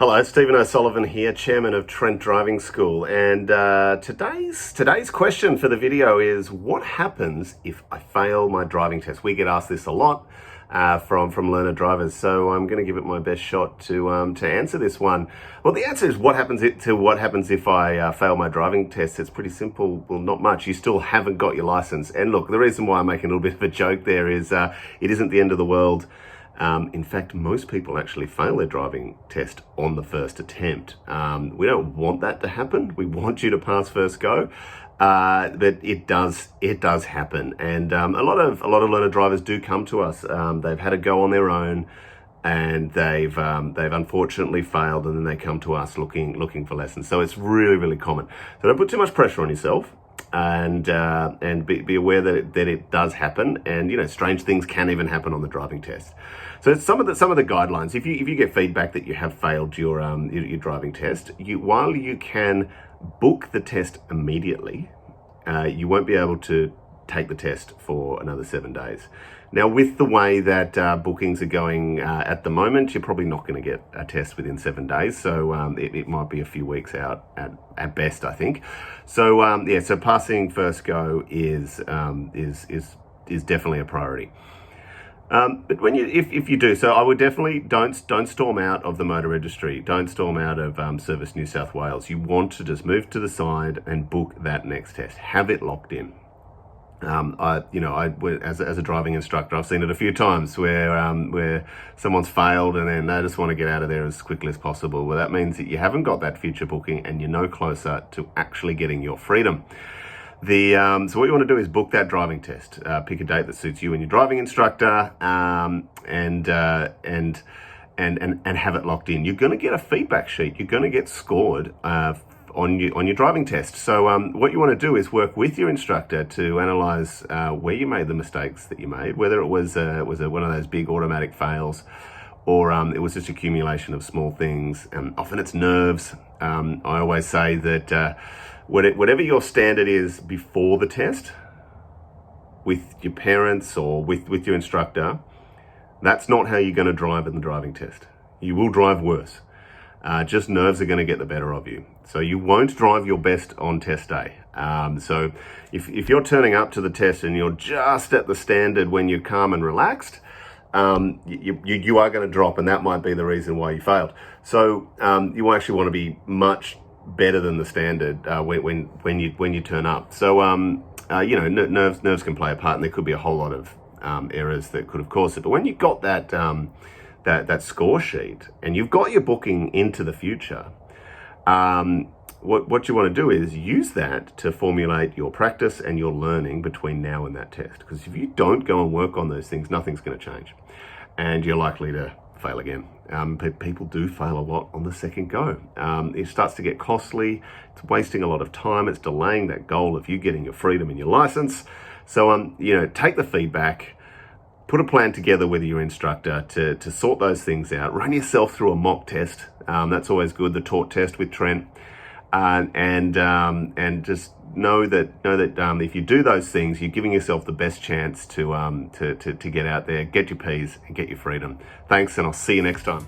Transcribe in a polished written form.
Hello, Stephen O'Sullivan here, Chairman of Trent Driving School, and today's question for the video is, what happens if I fail my driving test? We get asked this a lot from learner drivers, so I'm going to give it my best shot to answer this one. Well, the answer is what happens if I fail my driving test. It's pretty simple. Well, not much. You still haven't got your license. And look, the reason why I'm making a little bit of a joke there is it isn't the end of the world. In fact, most people actually fail their driving test on the first attempt. We don't want that to happen. We want you to pass first go, but it does happen. And a lot of learner drivers do come to us. They've had a go on their own, and they've unfortunately failed, and then they come to us looking for lessons. So it's really common. So don't put too much pressure on yourself. And be aware that it does happen, and strange things can even happen on the driving test. So it's some of the guidelines. If you get feedback that you have failed your driving test, while you can book the test immediately, you won't be able to take the test for another 7 days. Now, with the way that bookings are going at the moment, you're probably not going to get a test within 7 days. So it might be a few weeks out at best, I think. So so passing first go is definitely a priority. But if you do, so I would definitely don't storm out of the motor registry. Don't storm out of Service New South Wales. You want to just move to the side and book that next test. Have it locked in. As a driving instructor, I've seen it a few times where someone's failed and then they just want to get out of there as quickly as possible. Well, that means that you haven't got that future booking and you're no closer to actually getting your freedom. So what you want to do is book that driving test. Pick a date that suits you and your driving instructor, and have it locked in. You're going to get a feedback sheet. You're going to get scored on your driving test. So what you want to do is work with your instructor to analyze where you made the mistakes that you made, whether it was one of those big automatic fails, or it was just accumulation of small things. Often it's nerves. I always say that whatever your standard is before the test, with your parents or with your instructor, that's not how you're going to drive in the driving test. You will drive worse. Just nerves are going to get the better of you. So you won't drive your best on test day. So if you're turning up to the test and you're just at the standard when you're calm and relaxed, you are going to drop, and that might be the reason why you failed. So you actually want to be much better than the standard when you turn up. So nerves can play a part, and there could be a whole lot of errors that could have caused it. But when you've got that score sheet and you've got your booking into the future, what you want to do is use that to formulate your practice and your learning between now and that test. Because if you don't go and work on those things, nothing's going to change, and you're likely to fail again. People do fail a lot on the second go. It starts to get costly. It's wasting a lot of time. It's delaying that goal of you getting your freedom and your license. So take the feedback. Put a plan together with your instructor to sort those things out. Run yourself through a mock test. That's always good. The TORT test with Trent, and just know that if you do those things, you're giving yourself the best chance to get out there, get your P's, and get your freedom. Thanks, and I'll see you next time.